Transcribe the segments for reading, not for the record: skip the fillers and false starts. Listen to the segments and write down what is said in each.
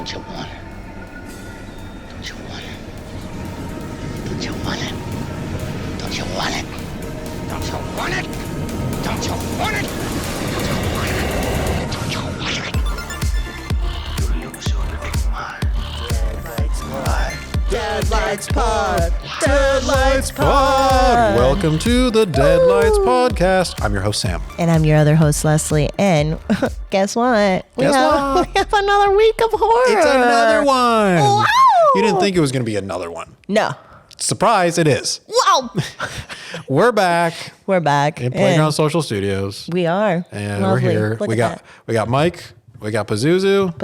Don't you want it? Don't you want it? Don't you want it? Don't you want it? Don't you want it? Don't you want it? Don't you want it? Don't you want it? You're losing my Deadlights Pod. Deadlights Pod. Welcome to the Deadlights Podcast. I'm your host, Sam. And I'm your other host, Leslie. And guess what? We have another week of horror. It's another one. Wow. You didn't think it was going to be another one. No. Surprise, it is. Wow. We're back. We're back. In Playground Social Studios. We are. And Lovely. we're here. Look We at got Mike. We got Pazuzu. And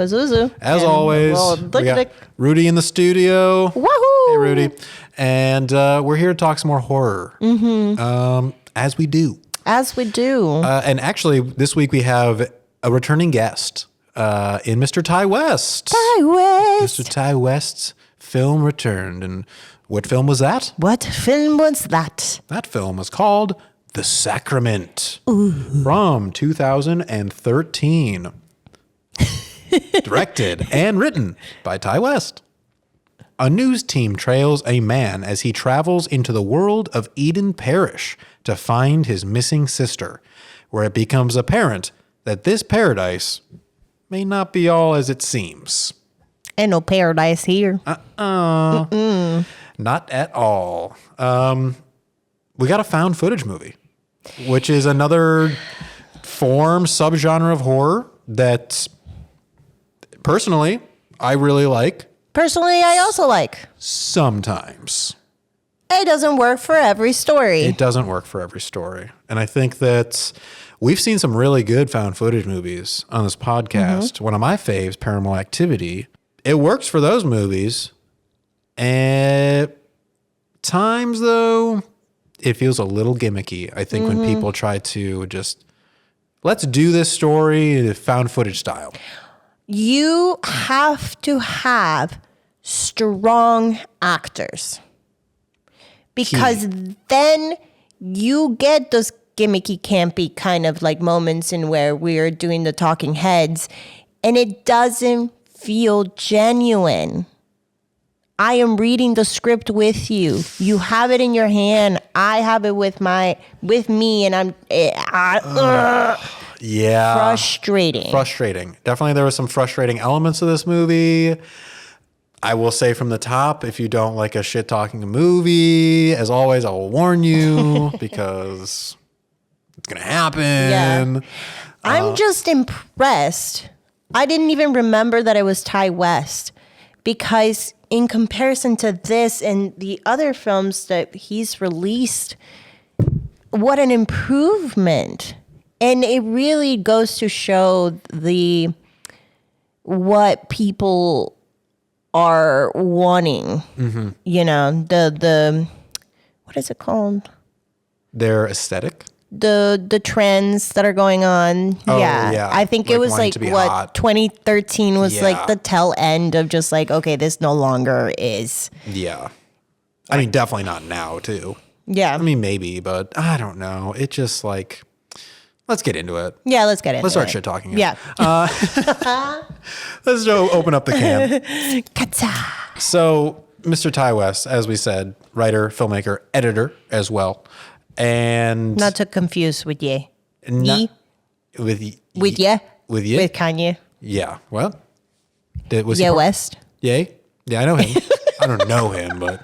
As always. We got Rudy in the studio. Woohoo. Hey, Rudy. And we're here to talk some more horror. Mm-hmm. As we do. As we do. And actually, this week we have a returning guest in Mr. Ty West. Ty West. Mr. Ty West's film returned. And what film was that? What film was that? That film was called The Sacrament. Ooh. From 2013. Directed and written by Ty West. A news team trails a man as he travels into the world of Eden Parish to find his missing sister, where it becomes apparent that this paradise may not be all as it seems. Ain't no paradise here. Not at all. We got a found footage movie, which is another subgenre of horror that personally I really like. Personally, I also like. Sometimes. It doesn't work for every story. It doesn't work for every story. And I think that we've seen some really good found footage movies on this podcast. Mm-hmm. One of my faves, Paranormal Activity. It works for those movies. And times, though, it feels a little gimmicky. I think when people try to just, let's do this story found footage style. You have to have strong actors because then you get those gimmicky, campy kind of like moments in where we're doing the talking heads and it doesn't feel genuine. I am reading the script with you. You have it in your hand. I have it with me and I'm yeah. Frustrating. Definitely there were some frustrating elements of this movie. I will say from the top, if you don't like a shit-talking movie, as always, I will warn you because it's going to happen. Yeah. I'm just impressed. I didn't even remember that it was Ty West because in comparison to this and the other films that he's released, what an improvement. And it really goes to show what people are wanting. Mm-hmm. You know, the what is it called? Their aesthetic? The trends that are going on. Oh, yeah. I think it was like what hot. 2013 was like the tail end of just like, okay, this no longer is. Yeah. I mean, definitely not now, too. Yeah. I mean, maybe, but I don't know. It just like, let's get into it. Yeah, let's get into it. Let's start shit talking. Yeah. Let's open up the can. Katsa. So, Mr. Ty West, as we said, writer, filmmaker, editor as well. And Not to confuse with Ye. With Ye? With Ye? With Kanye. Yeah. Well, was Ye he West. Ye? Yeah, I know him. I don't know him, but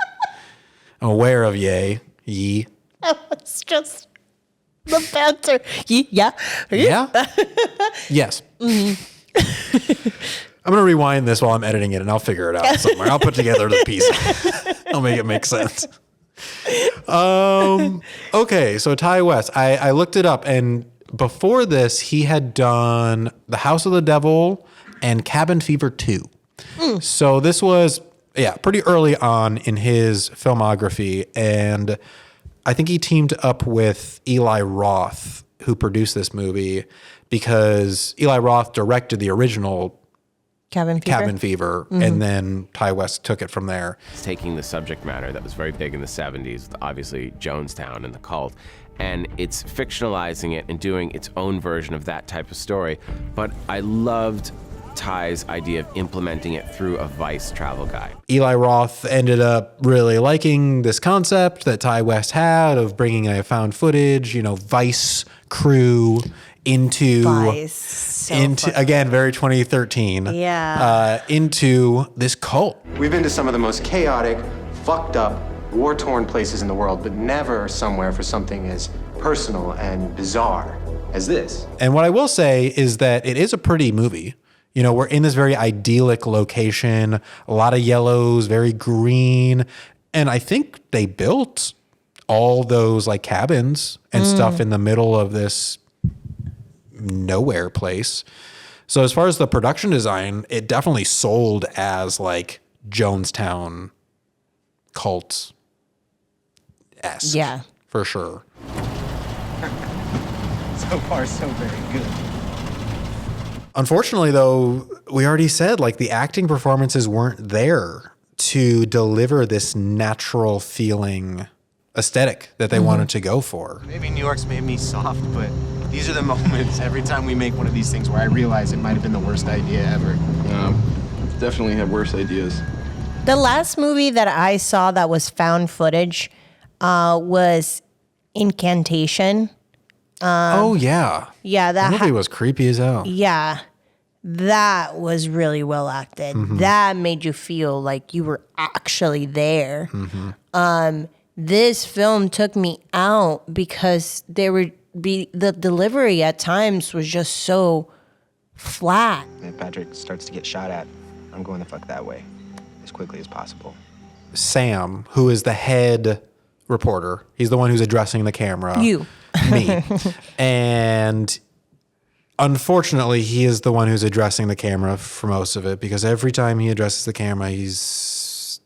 I'm aware of Ye. It's just the banter. Yeah. Yeah? Yes. Mm-hmm. I'm going to rewind this while I'm editing it, and I'll figure it out somewhere. I'll put together the pieces. I'll make it make sense. Okay, so Ty West. I looked it up, and before this, he had done The House of the Devil and Cabin Fever 2. So this was, pretty early on in his filmography, and I think he teamed up with Eli Roth, who produced this movie, because Eli Roth directed the original Cabin Fever, and then Ty West took it from there. It's taking the subject matter that was very big in the 70s, obviously Jonestown and the cult, and it's fictionalizing it and doing its own version of that type of story. But I loved Ty's idea of implementing it through a Vice travel guide. Eli Roth ended up really liking this concept that Ty West had of bringing a found footage, Vice crew into again, very 2013. Yeah. Into this cult. We've been to some of the most chaotic, fucked up, war-torn places in the world, but never somewhere for something as personal and bizarre as this. And what I will say is that it is a pretty movie. We're in this very idyllic location, a lot of yellows, very green. And I think they built all those like cabins and stuff in the middle of this nowhere place. So as far as the production design, it definitely sold as like Jonestown cult-esque. Yeah. For sure. So far, so very good. Unfortunately, though, we already said like the acting performances weren't there to deliver this natural feeling aesthetic that they wanted to go for. Maybe New York's made me soft, but these are the moments every time we make one of these things where I realize it might have been the worst idea ever. Definitely have worse ideas. The last movie that I saw that was found footage was Incantation. Oh, yeah. Yeah, That movie was creepy as hell. Yeah, that was really well acted. That made you feel like you were actually there. This film took me out because the delivery at times was just so flat. If Patrick starts to get shot at, I'm going the fuck that way as quickly as possible. Sam, who is the head reporter, he's the one who's addressing the camera. You. Me. And unfortunately, he is the one who's addressing the camera for most of it because every time he addresses the camera, it's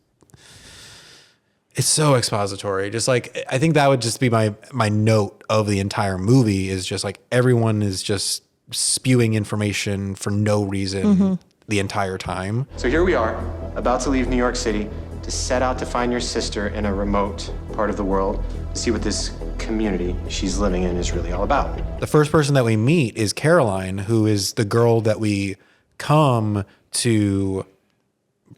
so expository. Just like, I think that would just be my note of the entire movie is just like everyone is just spewing information for no reason the entire time. So here we are, about to leave New York City to set out to find your sister in a remote part of the world to see what this community she's living in is really all about. The first person that we meet is Caroline, who is the girl that we come to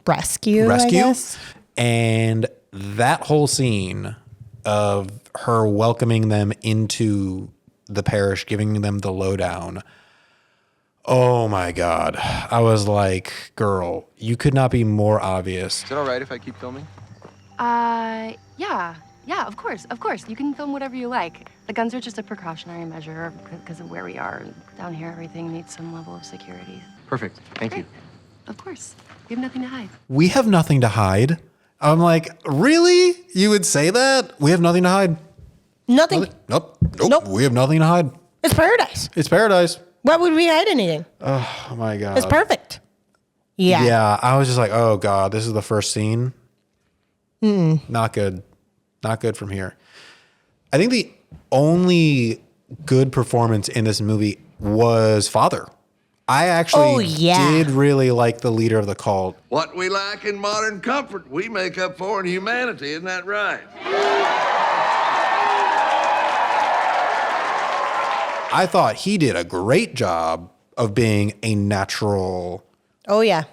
Rescue. I guess. And that whole scene of her welcoming them into the parish, giving them the lowdown. Oh my God. I was like, girl, you could not be more obvious. Is it all right if I keep filming? Yeah, of course. You can film whatever you like. The guns are just a precautionary measure because of where we are. Down here, everything needs some level of security. Perfect. Thank you. Of course. We have nothing to hide. We have nothing to hide. I'm like, really? You would say that? We have nothing to hide. Nothing. Nope. Nope. We have nothing to hide. It's paradise. It's paradise. Why would we hide anything? Oh my God. It's perfect. Yeah. Yeah. I was just like, oh God, this is the first scene. Not good. Not good from here. I think the only good performance in this movie was Father. I actually did really like the leader of the cult. What we lack in modern comfort, we make up for in humanity. Isn't that right? I thought he did a great job of being a natural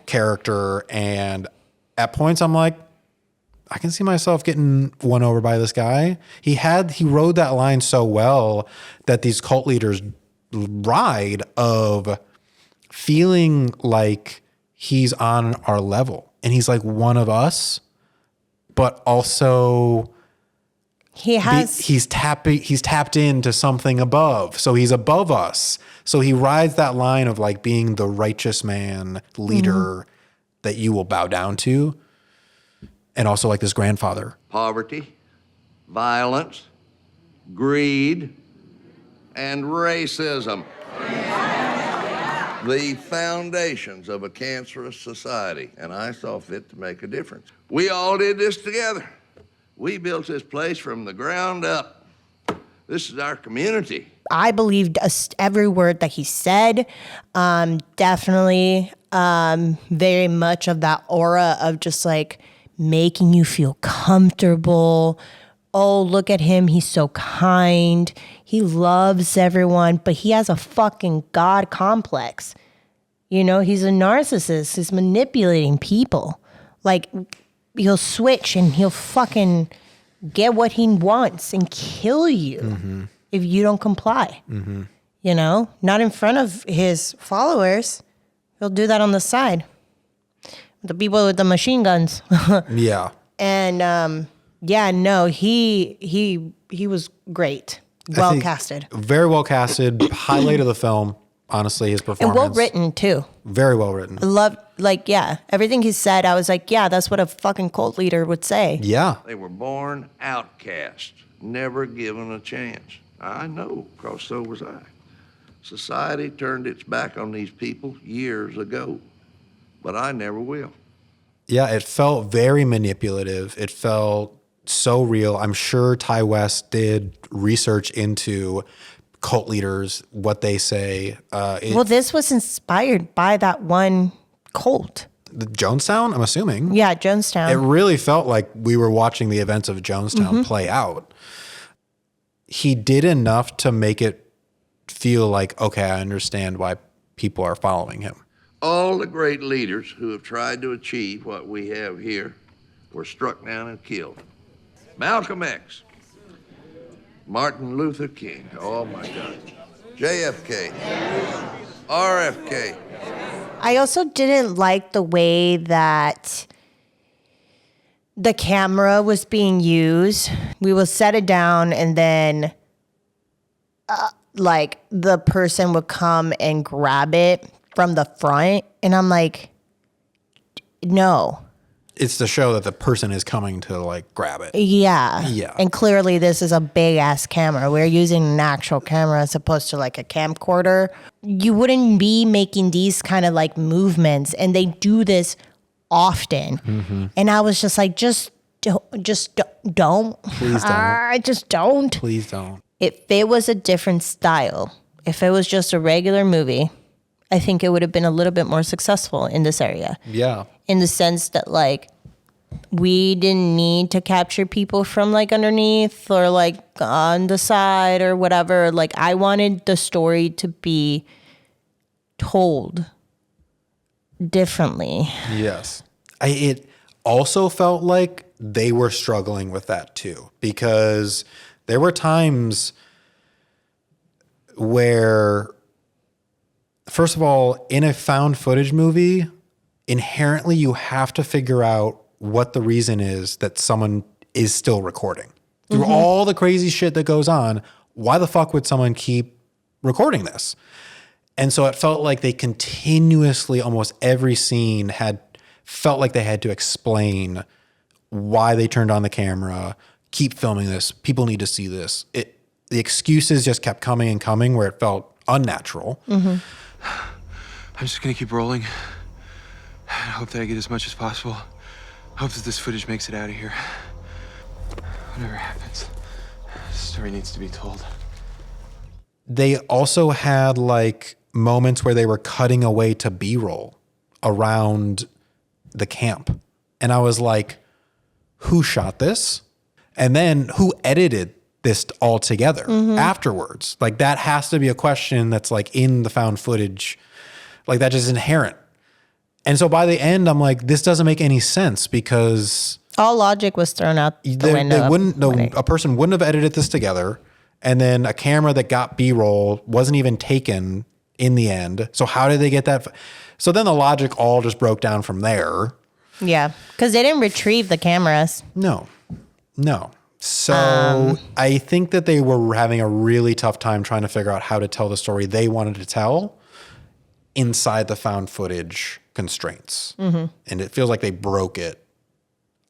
character. And at points, I'm like, I can see myself getting won over by this guy. He rode that line so well that these cult leaders ride of feeling like he's on our level and he's like one of us, but also he's tapped into something above. So he's above us. So he rides that line of like being the righteous man leader that you will bow down to. And also like this grandfather. Poverty, violence, greed, and racism. The foundations of a cancerous society. And I saw fit to make a difference. We all did this together. We built this place from the ground up. This is our community. I believed every word that he said. Definitely very much of that aura of just like, making you feel comfortable. Oh, look at him. He's so kind. He loves everyone, but he has a fucking God complex. You know, he's a narcissist. He's manipulating people. Like, he'll switch and he'll fucking get what he wants and kill you if you don't comply. You know, not in front of his followers. He'll do that on the side. The people with the machine guns. Yeah. And he was great. Well casted. Very well casted. Highlight of the film, honestly, his performance. And well written too. Very well written. I love, everything he said, I was like, yeah, that's what a fucking cult leader would say. Yeah. They were born outcasts, never given a chance. I know, because so was I. Society turned its back on these people years ago, but I never will. Yeah, it felt very manipulative. It felt so real. I'm sure Ty West did research into cult leaders, what they say. Well, this was inspired by that one cult. The Jonestown, I'm assuming. Yeah, Jonestown. It really felt like we were watching the events of Jonestown play out. He did enough to make it feel like, okay, I understand why people are following him. All the great leaders who have tried to achieve what we have here were struck down and killed. Malcolm X, Martin Luther King, oh my God, JFK, RFK. I also didn't like the way that the camera was being used. We will set it down and then the person would come and grab it from the front. And I'm like, no. It's to show that the person is coming to grab it. Yeah. Yeah. And clearly this is a big ass camera. We're using an actual camera as opposed to a camcorder. You wouldn't be making these kind of movements, and they do this often. And I was just like, just don't. Please don't. Just don't. Please don't. If it was a different style, if it was just a regular movie, I think it would have been a little bit more successful in this area. Yeah. In the sense that we didn't need to capture people from underneath or on the side or whatever. I wanted the story to be told differently. Yes. It also felt like they were struggling with that too, because there were times where, first of all, in a found footage movie, inherently you have to figure out what the reason is that someone is still recording. Through all the crazy shit that goes on, why the fuck would someone keep recording this? And so it felt like they continuously, almost every scene felt like they had to explain why they turned on the camera, keep filming this, people need to see this. The excuses just kept coming and coming where it felt unnatural. I'm just gonna keep rolling. I hope that I get as much as possible. Hope that this footage makes it out of here. Whatever happens, the story needs to be told. They also had moments where they were cutting away to B-roll around the camp. And I was like, who shot this? And then who edited this all together afterwards? That has to be a question that's in the found footage. That's just inherent. And so by the end, I'm like, this doesn't make any sense because all logic was thrown out the window. A person wouldn't have edited this together. And then a camera that got B-roll wasn't even taken in the end. So how did they get that? So then the logic all just broke down from there. Yeah, because they didn't retrieve the cameras. No. So I think that they were having a really tough time trying to figure out how to tell the story they wanted to tell inside the found footage constraints. And it feels like they broke it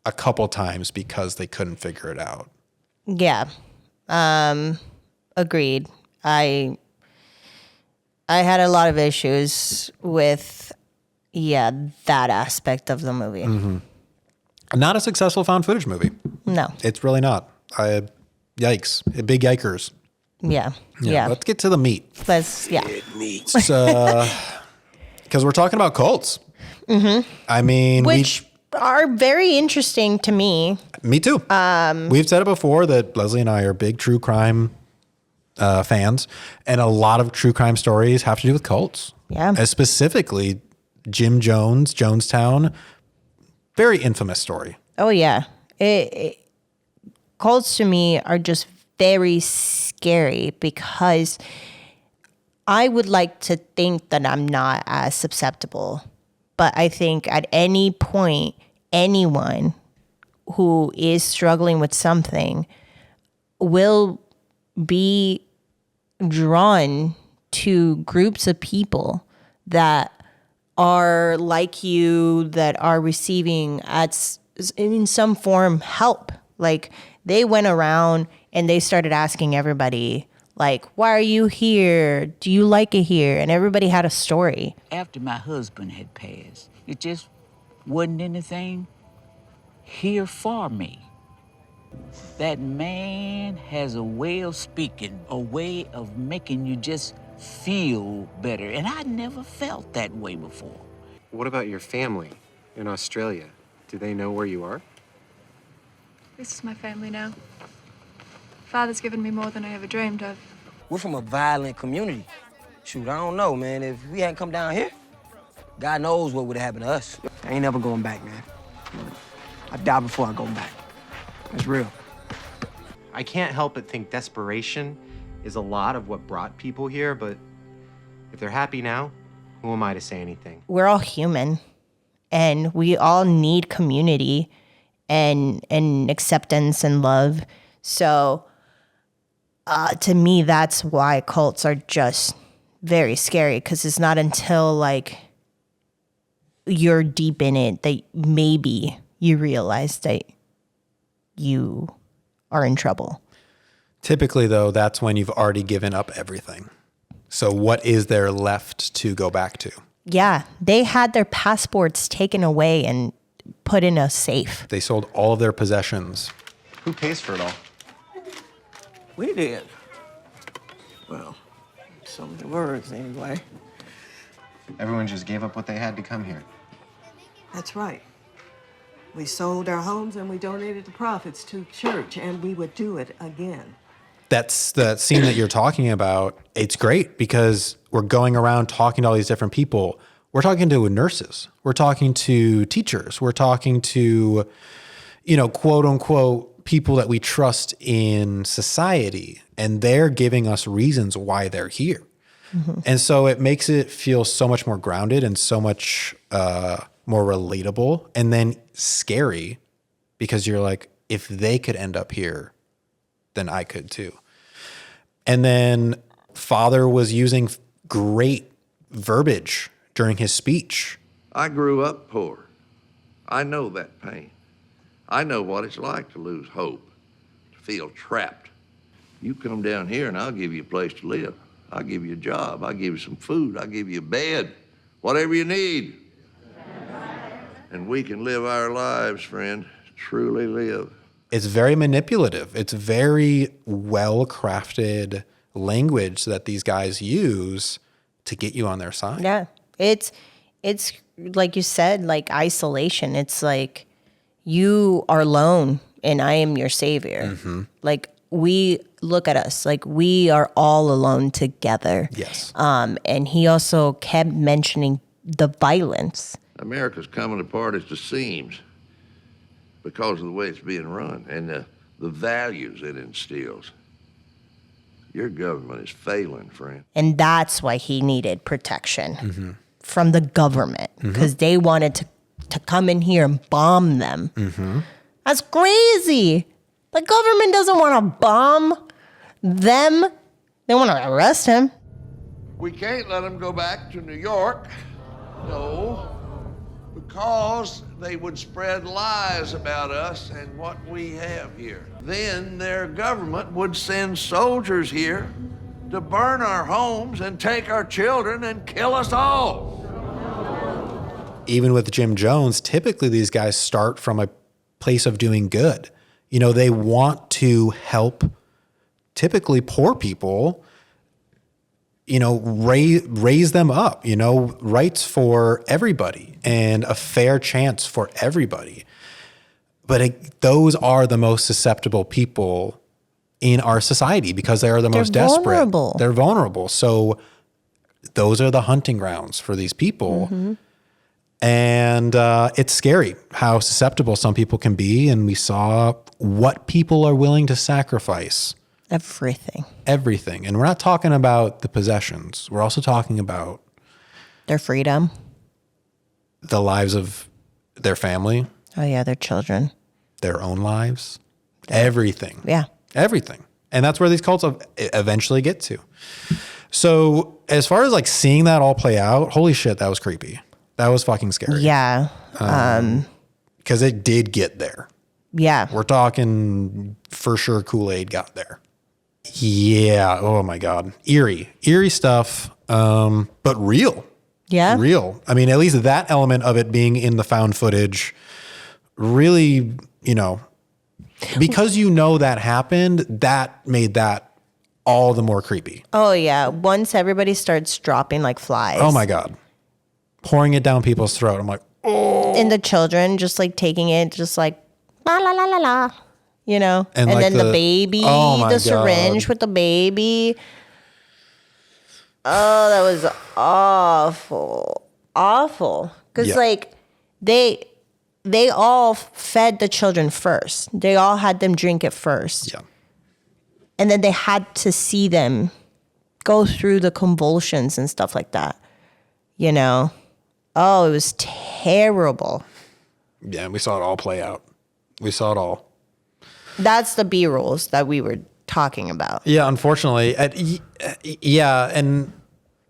a couple times because they couldn't figure it out. Yeah. Agreed. I had a lot of issues with that aspect of the movie. Not a successful found footage movie. No. It's really not. Yikes. Big yikers. Yeah. Let's get to the meat. Because we're talking about cults. I mean, which are very interesting to me. Me too. We've said it before that Leslie and I are big true crime fans, and a lot of true crime stories have to do with cults. Yeah. Specifically, Jim Jones, Jonestown, very infamous story. Oh, yeah. Cults to me are just very scary because I would like to think that I'm not as susceptible. But I think at any point, anyone who is struggling with something will be drawn to groups of people that are like you, that are receiving in some form help. Like they went around and they started asking everybody, like, why are you here? Do you like it here? And everybody had a story. After my husband had passed, it just wasn't anything here for me. That man has a way of speaking, a way of making you just feel better. And I never felt that way before. What about your family in Australia? Do they know where you are? This is my family now. Father's given me more than I ever dreamed of. We're from a violent community. Shoot, I don't know, man. If we hadn't come down here, God knows what would have happened to us. I ain't never going back, man. I die before I go back. That's real. I can't help but think desperation is a lot of what brought people here, but if they're happy now, who am I to say anything? We're all human and we all need community and acceptance and love. So to me, that's why cults are just very scary, because it's not until like you're deep in it that maybe you realize that you are in trouble. Typically, though, that's when you've already given up everything. So what is there left to go back to? Yeah, they had their passports taken away and put in a safe. They sold all of their possessions. Who pays for it all? We did. Well, some of the words anyway. Everyone just gave up what they had to come here. That's right. We sold our homes and we donated the profits to church, and we would do it again. That's the scene that you're talking about. It's great because we're going around talking to all these different people. We're talking to nurses. We're talking to teachers. We're talking to, quote unquote, people that we trust in society. And they're giving us reasons why they're here. Mm-hmm. And so it makes it feel so much more grounded and so much more relatable, and then scary, because you're like, if they could end up here, then I could too. And then Father was using great verbiage during his speech. I grew up poor. I know that pain. I know what it's like to lose hope, to feel trapped. You come down here and I'll give you a place to live. I'll give you a job. I'll give you some food. I'll give you a bed, whatever you need. And we can live our lives, friend, truly live. It's very manipulative. It's very well-crafted language that these guys use to get you on their side. Yeah. It's like you said, like isolation. It's like you are alone and I am your savior. Mm-hmm. Like we look at us like we are all alone together. Yes. And he also kept mentioning the violence. America's coming apart at the seams because of the way it's being run and the values it instills. Your government is failing, friend. And that's why he needed protection from the government, because they wanted to come in here and bomb them. Mm-hmm. That's crazy. The government doesn't want to bomb them. They want to arrest him. We can't let them go back to New York. No. Because they would spread lies about us and what we have here. Then their government would send soldiers here to burn our homes and take our children and kill us all. Even with Jim Jones, typically these guys start from a place of doing good. They want to help typically poor people, raise them up, rights for everybody and a fair chance for everybody. But those are the most susceptible people in our society because they are the most desperate. Vulnerable. They're vulnerable. So those are the hunting grounds for these people. And it's scary how susceptible some people can be. And we saw what people are willing to sacrifice. Everything. And we're not talking about the possessions. We're also talking about their freedom, the lives of their family. Oh, yeah, their children. Their own lives. Everything. Yeah. Everything. And that's where these cults eventually get to. So as far as like seeing that all play out, holy shit, that was creepy. That was fucking scary. Yeah. Because it did get there. Yeah. We're talking for sure Kool-Aid got there. Yeah. Oh my God. Eerie stuff. But real. Yeah. Real. I mean, at least that element of it being in the found footage really, you know, because you know that happened, that made that all the more creepy. Oh, yeah. Once everybody starts dropping like flies. Oh my God. Pouring it down people's throat. I'm like, oh. And the children just like taking it, just like, la, la, la, la, la. You know? And like then the baby, the syringe with the baby. Oh, that was awful. Awful. Because like they all fed the children first. They all had them drink it first. Yeah. And then they had to see them go through the convulsions and stuff like that. You know? Oh, it was terrible. Yeah, we saw it all play out. We saw it all. That's the B-rolls that we were talking about. Yeah, unfortunately. Yeah, and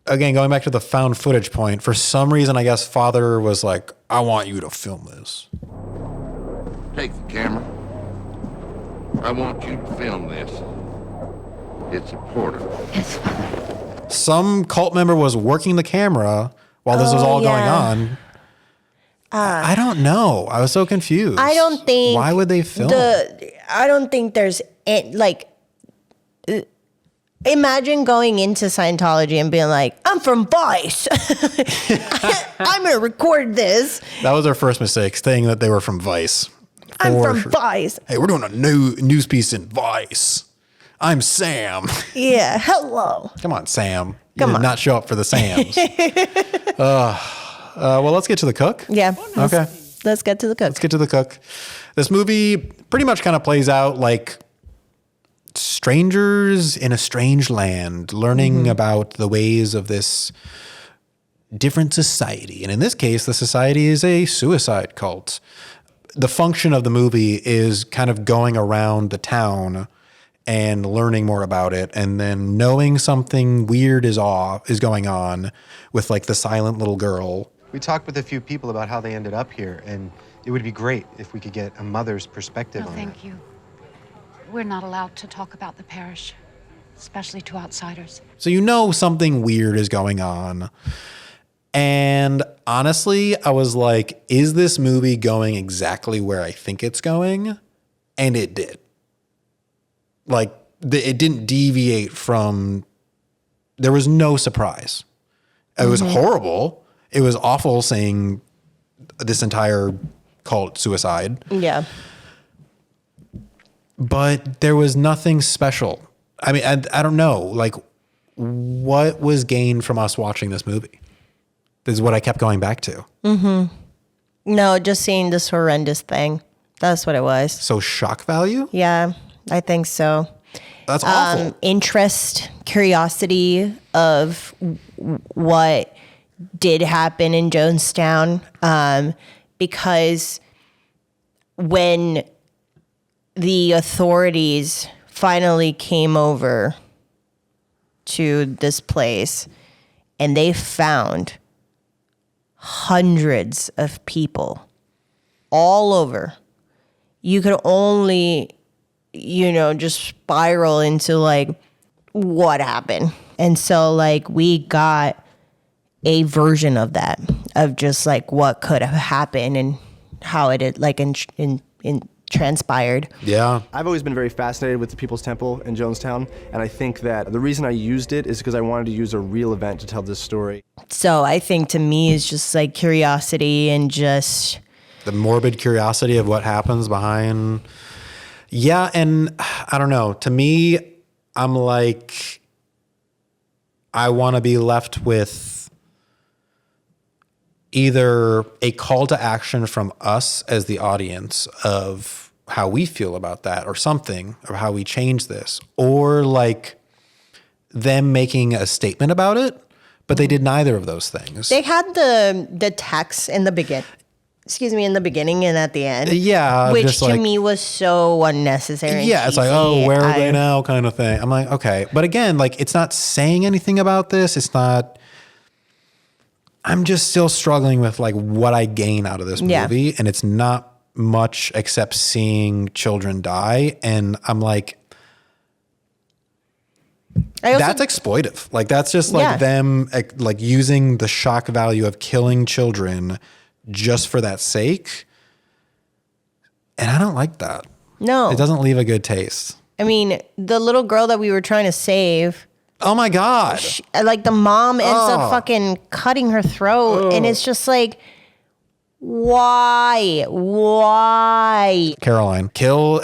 again, going back to the found footage point, for some reason, I guess father was like, I want you to film this. Take the camera. I want you to film this. It's important. Some cult member was working the camera while this was all going on. I don't know. I was so confused. I don't think. Why would they film? I don't think there's like. Imagine going into Scientology and being like, I'm from Vice. I'm going to record this. That was our first mistake, saying that they were from Vice. I'm from Vice. Hey, we're doing a new news piece in Vice. I'm Sam. Yeah, hello. Come on, Sam. You did not show up for the Sams. Well, let's get to the cook. Yeah. Okay. Let's get to the cook. Let's get to the cook. This movie pretty much kind of plays out like strangers in a strange land, learning about the ways of this different society. And in this case, the society is a suicide cult. The function of the movie is kind of going around the town and learning more about it, and then knowing something weird is going on with like the silent little girl. We talked with a few people about how they ended up here, and it would be great if we could get a mother's perspective No, on thank you. We're not allowed to talk about the parish, especially to outsiders. So you know something weird is going on. And honestly, I was like, is this movie going exactly where I think it's going? And it did. Like, it didn't deviate from, there was no surprise. It was horrible. It was awful seeing this entire cult suicide. Yeah. But there was nothing special. I mean, I don't know. Like, what was gained from us watching this movie? This is what I kept going back to. No, just seeing this horrendous thing. That's what it was. So shock value? Yeah, I think so. That's awful. Interest, curiosity of what did happen in Jonestown. Because when the authorities finally came over to this place and they found hundreds of people all over, you could only, just spiral into like, what happened? And so like we got a version of that, of just like what could have happened and how it had like in transpired. Yeah. I've always been very fascinated with the People's Temple in Jonestown, and I think that the reason I used it is because I wanted to use a real event to tell this story. So I think to me it's just like curiosity and just the morbid curiosity of what happens behind. Yeah, and I don't know. To me, I'm I want to be left with either a call to action from us as the audience of how we feel about that or something, or how we change this, or like them making a statement about it, but they did neither of those things. They had the text in the beginning and at the end. Yeah. Which just to like, me was so unnecessary. yeah, and it's like, cheesy. oh, where are they now kind of thing. I'm like, okay. But again, like, it's not saying anything about this. It's not, I'm just still struggling with like what I gain out of this movie. And it's not much except seeing children die. And I'm like, that's exploitive. Like, that's just like them like using the shock value of killing children just for that sake. And I don't like that. No. It doesn't leave a good taste. I mean, the little girl that we were trying to save. Oh my God. Like the mom ends up fucking cutting her throat. And it's just like, why? Caroline,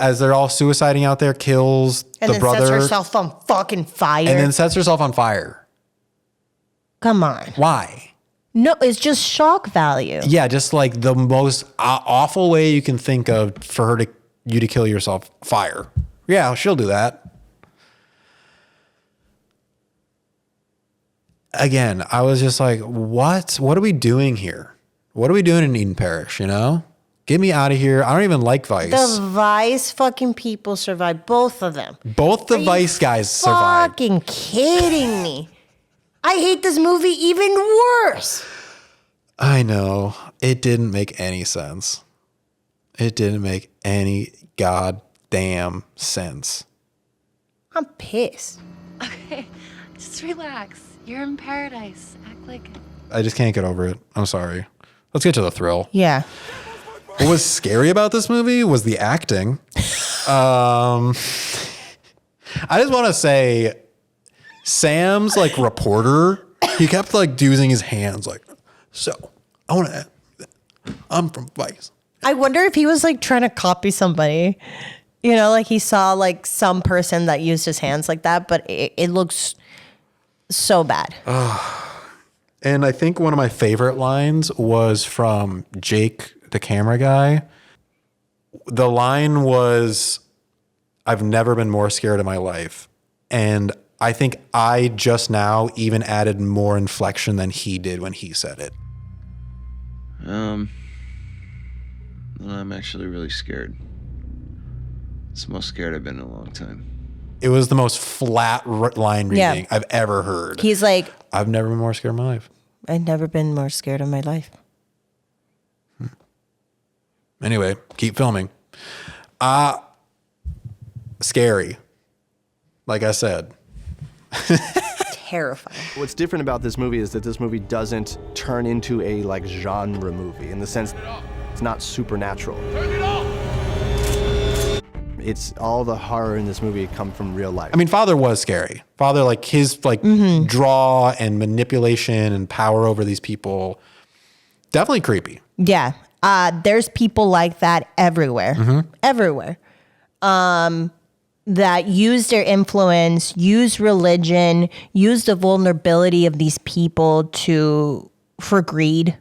as they're all suiciding out there, kills And the then brother. sets herself on fucking fire. And then sets herself on fire. Come on. Why? No, it's just shock value. Yeah, just like the most awful way you can think of for you to kill yourself. Fire. Yeah, she'll do that. Again, I was just like, what? What are we doing here? What are we doing in Eden Parish, you know? Get me out of here. I don't even like Vice. The Vice fucking people survived. Both of them. Both the Vice guys survived. Fucking kidding me. I hate this movie even worse. I know. It didn't make any sense. It didn't make any goddamn sense. I'm pissed. Okay, just relax. You're in paradise. Act like it. I just can't get over it. I'm sorry. Let's get to the thrill. Yeah. What was scary about this movie was the acting. I just want to say, Sam's like reporter, he kept like using his hands like, so I'm from Vice. I wonder if he was like trying to copy somebody. You know, like he saw like some person that used his hands like that, but it looks so bad. And I think one of my favorite lines was from Jake, the camera guy. The line was, I've never been more scared in my life. And I think I just now even added more inflection than he did when he said it. I'm actually really scared. It's the most scared I've been in a long time. It was the most flat line reading I've ever heard. He's like, I've never been more scared in my life. I've never been more scared in my life. Anyway, keep filming. Scary. Like I said. Terrifying. What's different about this movie is that this movie doesn't turn into a like genre movie in the sense it's not supernatural. It's all the horror in this movie come from real life. I mean, Father was scary. Father, like his like draw and manipulation and power over these people, definitely creepy. Yeah. There's people like that everywhere. Everywhere. That use their influence, use religion, use the vulnerability of these people for greed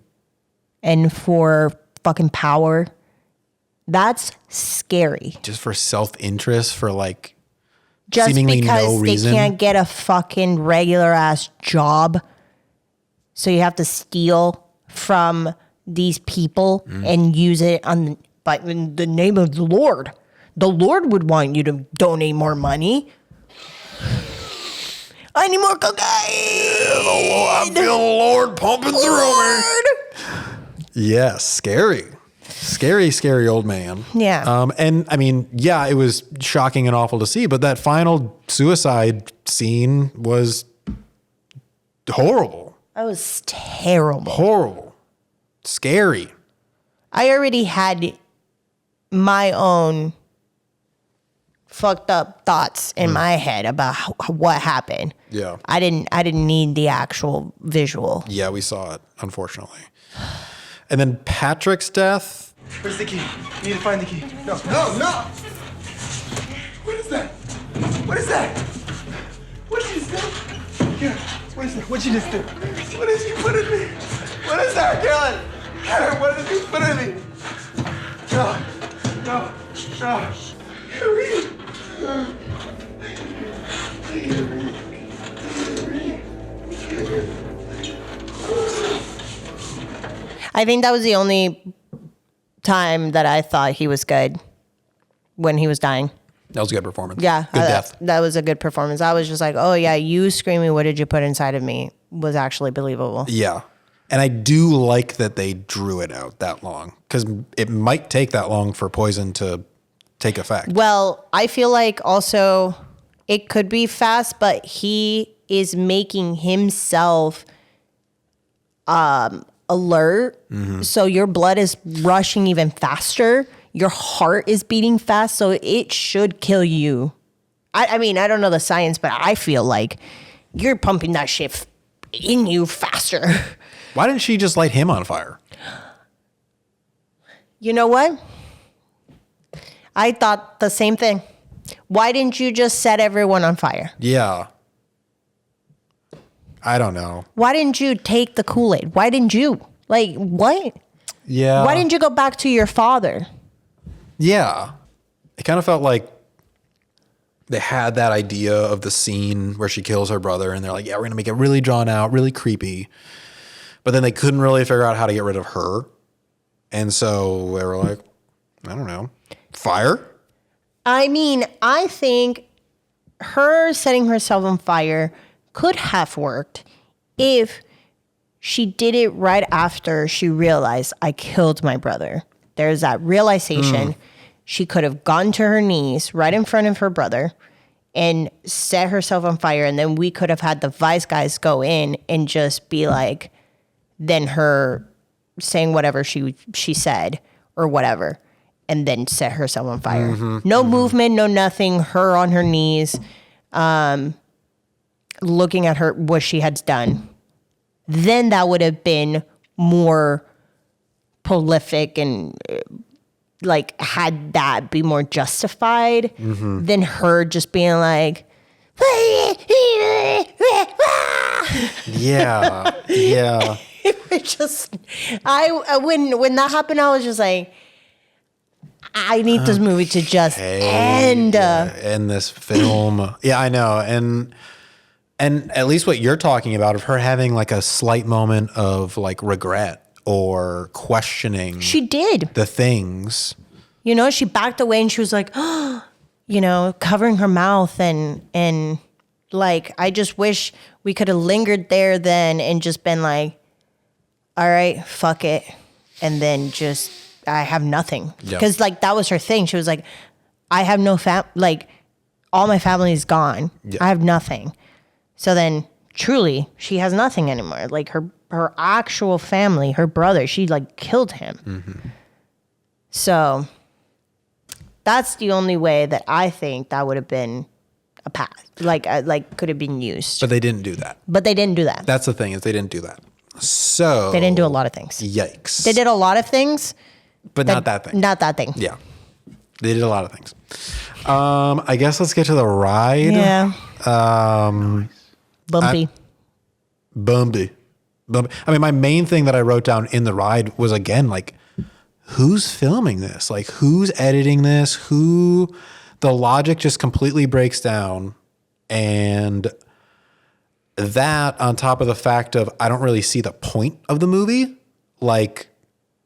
and for fucking power. That's scary. Just for self-interest, for like Just seemingly because no reason. they can't get a fucking regular ass job. So you have to steal from these people and use it but in the name of the Lord. The Lord would want you to donate more money. I need more cocaine. I feel the Lord pumping through me. Yeah, scary. Scary, scary old man. Yeah. And I mean, yeah, it was shocking and awful to see, but that final suicide scene was horrible. That was terrible. Horrible. Scary. I already had my own fucked up thoughts in my head about what happened. Yeah. I didn't need the actual visual. Yeah, we saw it, unfortunately. And then Patrick's death. Where's the key? You need to find the key. No, no, no! What is that? What is that? What did you say? Here, What is that? What'd you just do? What did you put in me? What is that, Carolyn? What did you put in me? No. I think that was the only time that I thought he was good when he was dying. That was a good performance. Yeah. Good death. That was a good performance. I was just like, oh yeah, you screaming, what did you put inside of me was actually believable. Yeah. And I do like that they drew it out that long because it might take that long for poison to take effect. Well, I feel like also it could be fast, but he is making himself alert. So your blood is rushing even faster. Your heart is beating fast. So it should kill you. I mean, I don't know the science, but I feel like you're pumping that shit in you faster. Why didn't she just light him on fire? You know what? I thought the same thing. Why didn't you just set everyone on fire? Yeah. I don't know. Why didn't you take the Kool-Aid? Why didn't you? Like, what? Yeah. Why didn't you go back to your father? Yeah. It kind of felt like they had that idea of the scene where she kills her brother and they're like, yeah, we're going to make it really drawn out, really creepy. But then they couldn't really figure out how to get rid of her. And so they were like, I don't know, fire? I mean, I think her setting herself on fire could have worked if she did it right after she realized I killed my brother. There's that realization. She could have gone to her knees right in front of her brother and set herself on fire. And then we could have had the Vice guys go in and just be like, then her saying whatever she said or whatever, and then set herself on fire. No movement, no nothing. Her on her knees, looking at her, what she had done. Then that would have been more prolific and like had that be more justified than her just being like, yeah. It just, when that happened, I was just like, I need this movie to just end. End this film. Yeah, I know. And at least what you're talking about of her having like a slight moment of like regret or questioning. She did. The things. You know, she backed away and she was like, you know, covering her mouth and like, I just wish we could have lingered there then and just been like, all right, fuck it. And then just, I have nothing. Because like, that was her thing. She was like, I have no like, all my family is gone. I have nothing. So then truly, she has nothing anymore. Like her actual family, her brother, she like killed him. So that's the only way that I think that would have been a path. Like could have been used. But they didn't do that. That's the thing is they didn't do that. So they didn't do a lot of things. Yikes. They did a lot of things. But not that thing. Not that thing. Yeah. They did a lot of things. I guess let's get to the ride. Yeah. Bumpy. I mean, my main thing that I wrote down in the ride was, again, like, who's filming this? Like, who's editing this? The logic just completely breaks down. And that on top of the fact of I don't really see the point of the movie. Like,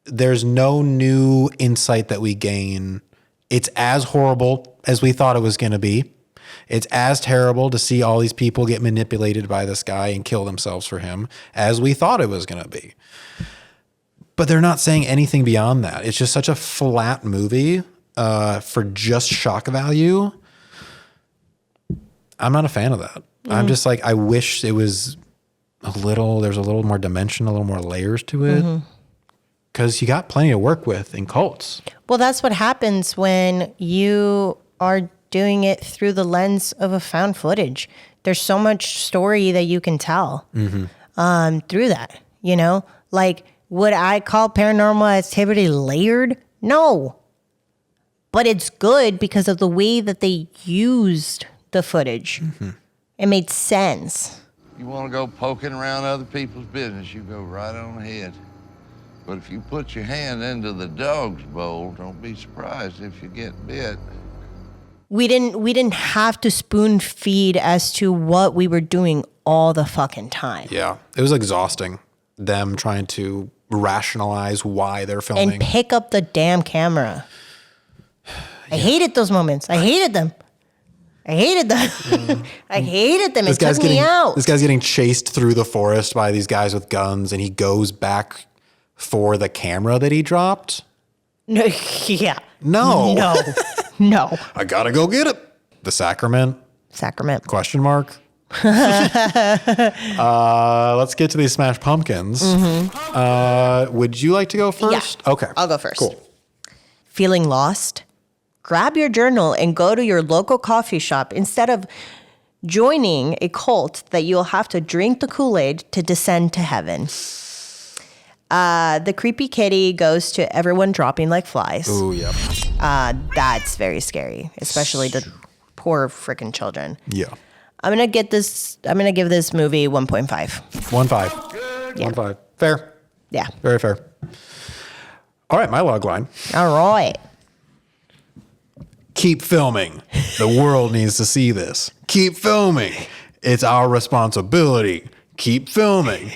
there's no new insight that we gain. It's as horrible as we thought it was going to be. It's as terrible to see all these people get manipulated by this guy and kill themselves for him as we thought it was going to be. But they're not saying anything beyond that. It's just such a flat movie for just shock value. I'm not a fan of that. I'm just like, I wish it was there's a little more dimension, a little more layers to it. Because you got plenty to work with in cults. Well, that's what happens when you are doing it through the lens of a found footage. There's so much story that you can tell through that, you know? Like, would I call Paranormal Activity layered? No. But it's good because of the way that they used the footage. It made sense. You want to go poking around other people's business, you go right on ahead. But if you put your hand into the dog's bowl, don't be surprised if you get bit. We didn't have to spoon feed as to what we were doing all the fucking time. Yeah, it was exhausting. Them trying to rationalize why they're filming. And pick up the damn camera. I hated those moments. I hated them. I hated them. I hated them. It took me out. This guy's getting chased through the forest by these guys with guns, and he goes back for the camera that he dropped. No, yeah. No. No. I gotta go get it. The Sacrament? Question mark. Let's get to these Smash Pumpkins. Would you like to go first? Yeah. Okay. I'll go first. Cool. Feeling lost? Grab your journal and go to your local coffee shop instead of joining a cult that you'll have to drink the Kool-Aid to descend to heaven. The creepy kitty goes to everyone dropping like flies. Ooh, yep. That's very scary, especially the poor freaking children. Yeah. I'm gonna give this movie 1.5. 1.5. Yeah. 1.5. Fair. Yeah. Very fair. All right, my log line. All right. Keep filming. The world needs to see this. Keep filming. It's our responsibility. Keep filming.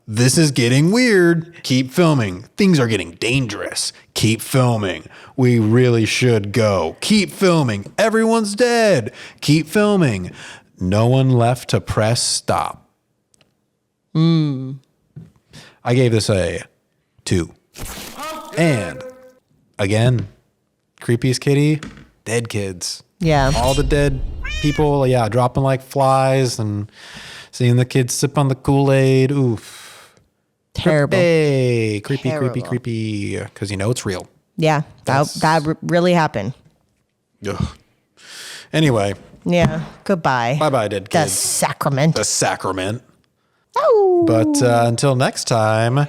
This is getting weird. Keep filming. Things are getting dangerous. Keep filming. We really should go. Keep filming. Everyone's dead. Keep filming. No one left to press stop. I gave this a 2. And again, creepiest kitty, dead kids. Yeah. All the dead people, dropping like flies and seeing the kids sip on the Kool-Aid. Oof. Terrible. Creepy. Terrible. Creepy. Because you know it's real. Yeah, that really happened. Ugh. Anyway. Yeah, goodbye. Bye-bye, dead kids. The Sacrament. The Sacrament. Oh. But until next time,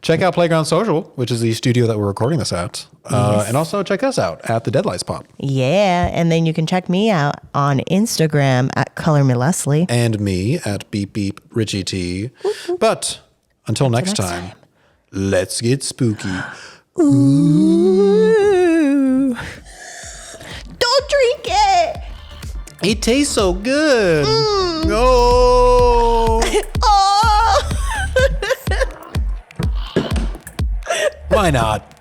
check out Playground Social, which is the studio that we're recording this at. Yes. And also check us out at the Deadlights Pop. Yeah, and then you can check me out on Instagram at Color Me Leslie. And me at Beep Beep Richie T. But until next time, let's get spooky. Ooh. Don't drink it. It tastes so good. Oh. Why not?